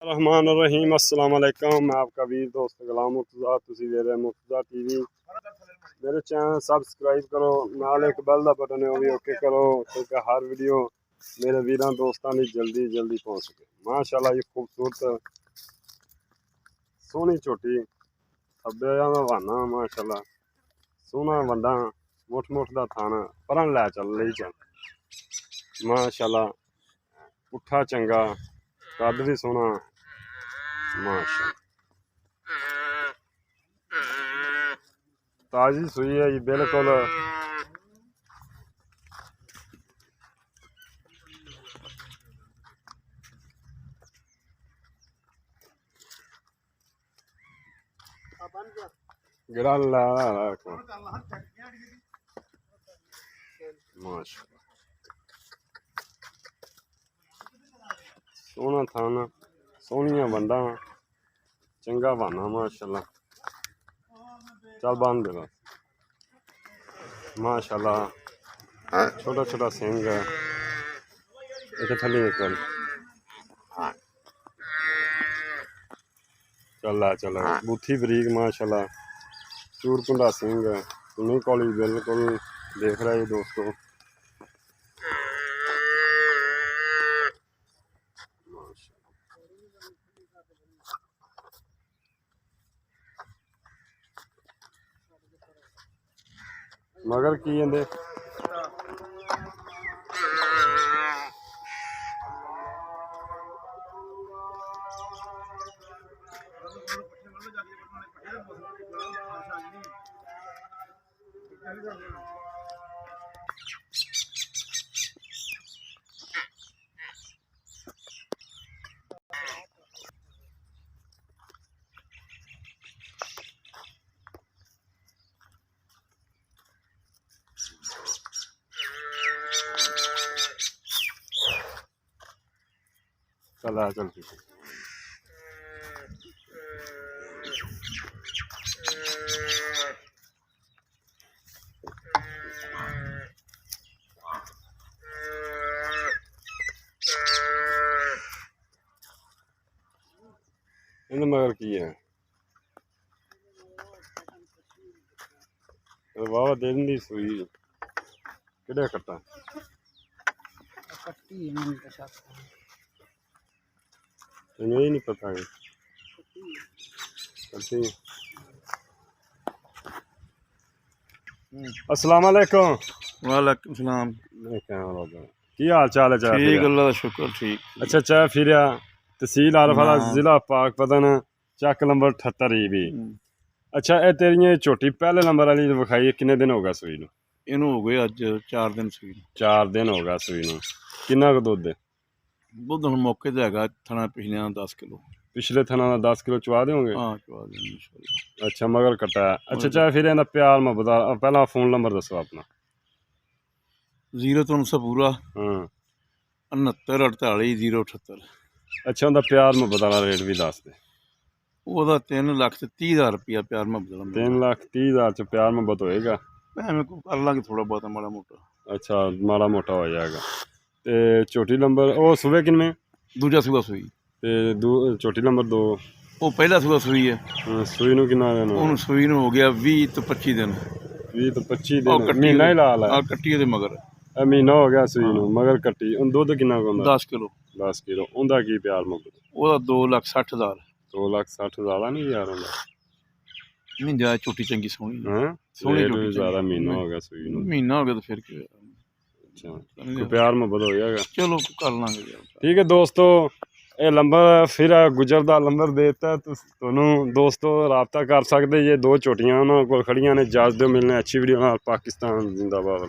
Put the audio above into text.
रहमान रहीम अस्सलाम वालेकुम। मैं आपका वीर दोस्त गुलाम मुर्तज़ा, तुसी वेरे मुर्तज़ा टीवी। मेरे चैनल सब्सक्राइब करो, नाल एक बेल दा बटन है वो भी ओके करो ताकि हर वीडियो मेरे वीरां दोस्तां दी जल्दी जल्दी पहुंच सके। माशाल्लाह ये खूबसूरत सोहनी झोटी खब्बे दा बहाना माशाल्लाह सोहना वंडा मुठ मुठ दा थाना परन लै चल लेई चल माशाल्लाह पुट्ठा चंगा कद भी सोहना माशाल्लाह ताजी सूई है जी बिल्कुल। गिरा माशाल्लाह सोहना थाना सोहनिया वंडा चंगा बहाना माशाल्लाह। चल बांध दे माशाल्लाह छोटा छोटा सिंग है इतने थली एक बार चल बूथी बरीक माशाल्लाह चूर कुंडा सिंग है नहीं कॉलेज बिल्कुल देख रहा है दोस्तों। मगर की कहते चल ठीक है। मगर की है वाह दिन दी सूई किहड़ा कट्टा नहीं नहीं पता है अस्सलाम वालेकुम। वालेकुम सलाम। की हाल चाल है? ठीक अल्लाह दा शुक्र ठीक। अच्छा चाह फिर तहसील आलफाला जिला पाकपतन चक नंबर 78 भी। अच्छा ए तेरियां झोटी पहले नंबर वाली विखाई किन्ने दिन हो गया सूई नूं? इनू हो गए अज 4 दिन सूई। 4 दिन हो गया सूई नूं। किन्ना क दुध है? दुध हुण मौके ते हैगा थना पिछले 10 किलो। पिछले थना 10 किलो चवा दोगे? हाँ चवा देंगे इंशाल्लाह। अच्छा मगर कट्टा है। अच्छा चाहे फिर इहदा प्यार मोहब्बत पहला फोन नंबर दसो अपना। 0300 पूरा 69 48 078। अच्छा उनका प्यार मोहब्बत वाला रेट भी दस दे। ਉਹਦਾ 3,30,000 रुपया प्यार मोहब्बत। 3,30,000 च प्यार मोहब्बत होएगा? मैं को कर लांगे थोड़ा बहुत माड़ा मोटा। अच्छा माड़ा मोटा हो जाएगा। ते चोटी नंबर ओ सुबह किनमें? दूजा सूआ सूई। ते चोटी नंबर 2 ਉਹ ਪਹਿਲਾ सूआ सूई है। सूई नूं किन्ना दिन? ਉਹਨੂੰ सूई ਨੂੰ ਹੋ ਗਿਆ 20 ਤੋਂ 25 दिन। 20 ਤੋਂ 25 दिन महीना ही ला ला। ਆ ਕੱਟੀ ਉਹਦੇ ਮਗਰ महीना हो गया सूई नूं मगर कट्टी उन दुध किन्ना होंदा? 10 किलो। 10 किलो उनका की प्यार मोहब्बत? ਉਹਦਾ 2,60,000। 2,60,000 ज़्यादा नहीं यार उनका? नहीं जा छोटी चंगी सोहनी हैं सोहनी छोटी ज़्यादा महीना हो गया सूई नूं। महीना हो गया तो फिर क्या। अच्छा कोई प्यार मोहब्बत हो जाएगा? चलो कर लांगे। ठीक है दोस्तों ये नंबर फिर गुजरदा नंबर देता तुहानूं दोस्तों रबता कर सकते। ये 2 झोटियां उन्होंने कोल खड़ियां ने। इजाजत दो मिलने अच्छी वीडियो नाल। पाकिस्तान जिंदाबाद।